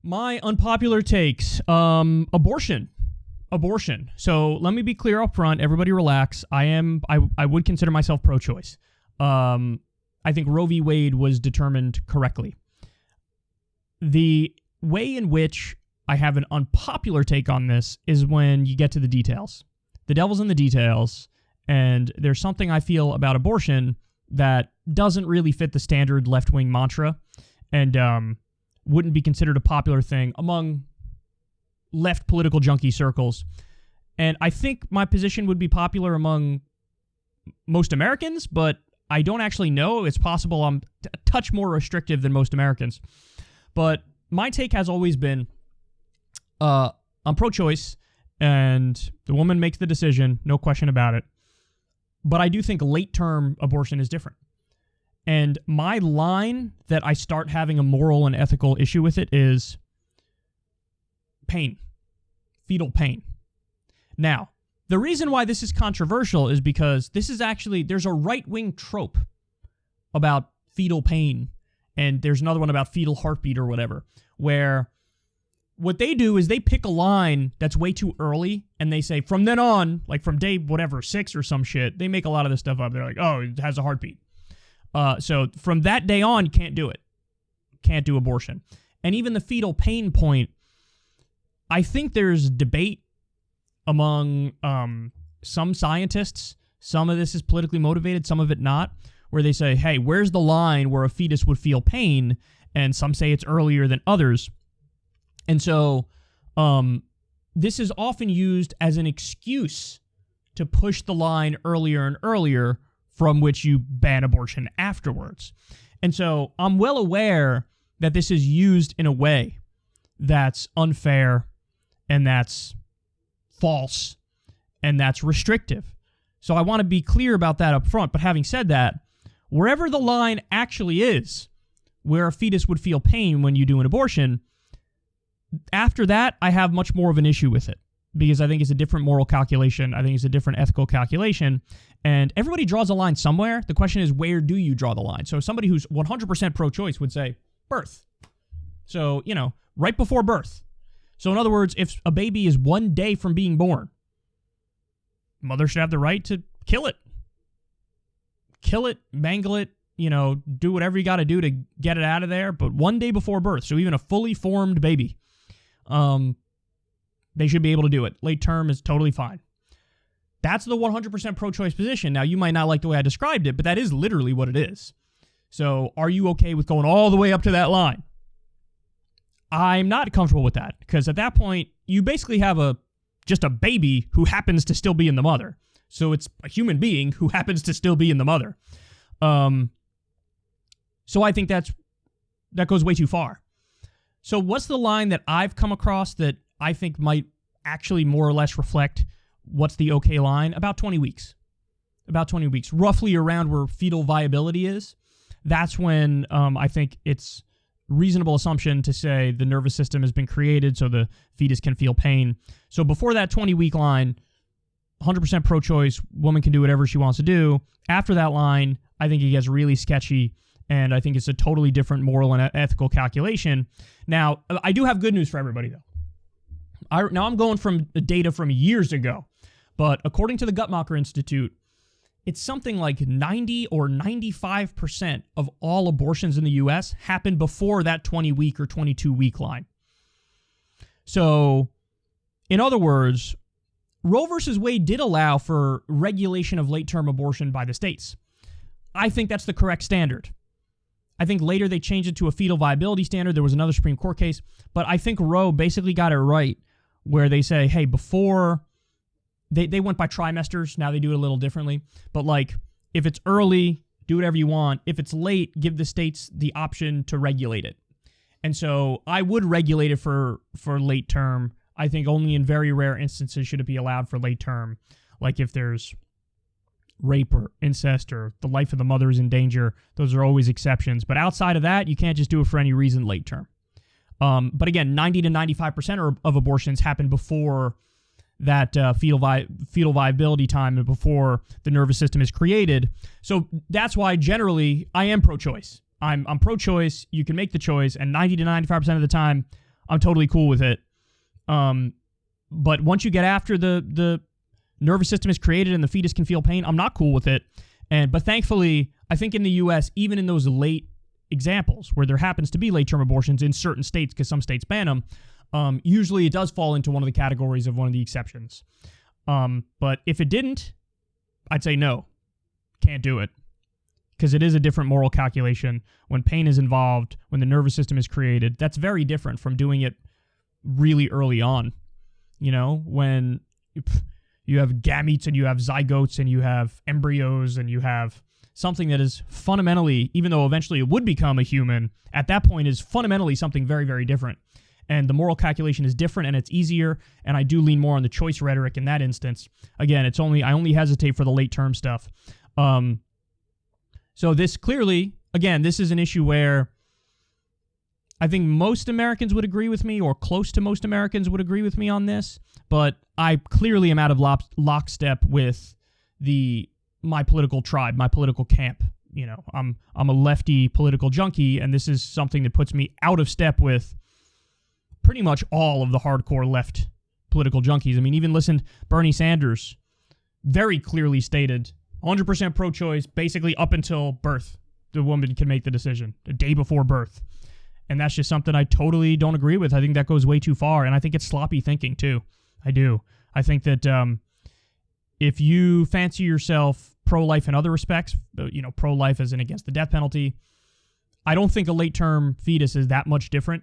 My unpopular takes. Abortion. So let me be clear up front. Everybody relax. I would consider myself pro-choice. I think Roe v. Wade was determined correctly. The way in which I have an unpopular take on this is when you get to the details. The devil's in the details, and there's something I feel about abortion that doesn't really fit the standard left-wing mantra, and wouldn't be considered a popular thing among left political junkie circles. And I think my position would be popular among most Americans, but I don't actually know. It's possible I'm a touch more restrictive than most Americans. But my take has always been, I'm pro-choice, and the woman makes the decision, no question about it. But I do think late-term abortion is different. And my line that I start having a moral and ethical issue with it is pain, fetal pain. Now, the reason why this is controversial is because this is actually, there's a right-wing trope about fetal pain, and there's another one about fetal heartbeat or whatever, where what they do is they pick a line that's way too early, and they say, from then on, like from day whatever, 6 or some shit, they make a lot of this stuff up. They're like, oh, it has a heartbeat. So from that day on, you can't do it. Can't do abortion. And even the fetal pain point, I think there's debate among some scientists. Some of this is politically motivated, some of it not, where they say, hey, where's the line where a fetus would feel pain? And some say it's earlier than others. And so this is often used as an excuse to push the line earlier and earlier, from which you ban abortion afterwards. And so I'm well aware that this is used in a way that's unfair and that's false and that's restrictive. So I want to be clear about that up front. But having said that, wherever the line actually is, where a fetus would feel pain when you do an abortion, after that, I have much more of an issue with it, because I think it's a different moral calculation. I think it's a different ethical calculation. And everybody draws a line somewhere. The question is, where do you draw the line? So somebody who's 100% pro-choice would say birth. So, right before birth. So in other words, if a baby is 1 day from being born, mother should have the right to kill it. Kill it, mangle it, do whatever you got to do to get it out of there. But 1 day before birth, so even a fully formed baby, they should be able to do it. Late term is totally fine. That's the 100% pro-choice position. Now, you might not like the way I described it, but that is literally what it is. So are you okay with going all the way up to that line? I'm not comfortable with that, because at that point, you basically have just a baby who happens to still be in the mother. So it's a human being who happens to still be in the mother. So I think that goes way too far. So what's the line that I've come across that I think might actually more or less reflect what's the okay line? About 20 weeks. About 20 weeks. Roughly around where fetal viability is. That's when I think it's reasonable assumption to say the nervous system has been created so the fetus can feel pain. So before that 20-week line, 100% pro-choice, woman can do whatever she wants to do. After that line, I think it gets really sketchy, and I think it's a totally different moral and ethical calculation. Now, I do have good news for everybody, though. Now I'm going from data from years ago, but according to the Guttmacher Institute, it's something like 90 or 95% of all abortions in the U.S. happen before that 20-week or 22-week line. So, in other words, Roe versus Wade did allow for regulation of late-term abortion by the states. I think that's the correct standard. I think later they changed it to a fetal viability standard. There was another Supreme Court case, but I think Roe basically got it right, where they say, hey, before, they went by trimesters, now they do it a little differently, but like, if it's early, do whatever you want. If it's late, give the states the option to regulate it. And so I would regulate it for late term. I think only in very rare instances should it be allowed for late term, like if there's rape or incest or the life of the mother is in danger. Those are always exceptions. But outside of that, you can't just do it for any reason late term. But again, 90 to 95% of abortions happen before that fetal viability time and before the nervous system is created. So that's why generally I am pro-choice. I'm pro-choice. You can make the choice, and 90 to 95% of the time, I'm totally cool with it. But once you get after the nervous system is created and the fetus can feel pain, I'm not cool with it. But thankfully, I think in the U.S., even in those late examples where there happens to be late-term abortions in certain states, because some states ban them, usually it does fall into one of the categories of one of the exceptions. But if it didn't, I'd say no, can't do it. Because it is a different moral calculation when pain is involved, when the nervous system is created. That's very different from doing it really early on. You know, when you have gametes and you have zygotes and you have embryos and you have something that is fundamentally, even though eventually it would become a human, at that point is fundamentally something very, very different. And the moral calculation is different and it's easier, and I do lean more on the choice rhetoric in that instance. Again, I only hesitate for the late term stuff. So this clearly, again, this is an issue where I think most Americans would agree with me, or close to most Americans would agree with me on this, but I clearly am out of lockstep with my political tribe, my political camp. You know, I'm a lefty political junkie, and this is something that puts me out of step with pretty much all of the hardcore left political junkies. I mean, even listen, Bernie Sanders very clearly stated 100% pro-choice, basically up until birth. The woman can make the decision, the day before birth. And that's just something I totally don't agree with. I think that goes way too far, and I think it's sloppy thinking, too. I do. I think that if you fancy yourself pro-life in other respects, you know, pro-life as in against the death penalty, I don't think a late-term fetus is that much different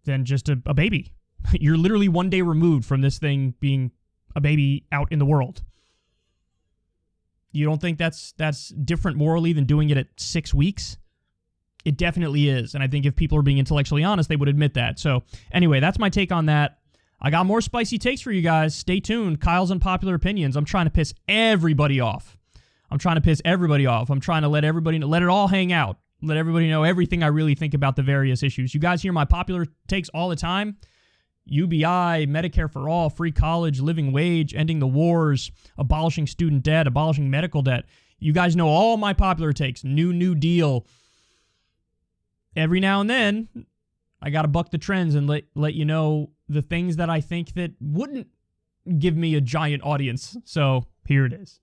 than just a baby. You're literally one day removed from this thing being a baby out in the world. You don't think that's different morally than doing it at 6 weeks? It definitely is. And I think if people are being intellectually honest, they would admit that. So anyway, that's my take on that. I got more spicy takes for you guys. Stay tuned. Kyle's Unpopular Opinions. I'm trying to piss everybody off. I'm trying to let everybody know, let it all hang out. Let everybody know everything I really think about the various issues. You guys hear my popular takes all the time. UBI, Medicare for all, free college, living wage, ending the wars, abolishing student debt, abolishing medical debt. You guys know all my popular takes. New Deal. Every now and then, I got to buck the trends and let you know the things that I think that wouldn't give me a giant audience. So here it is.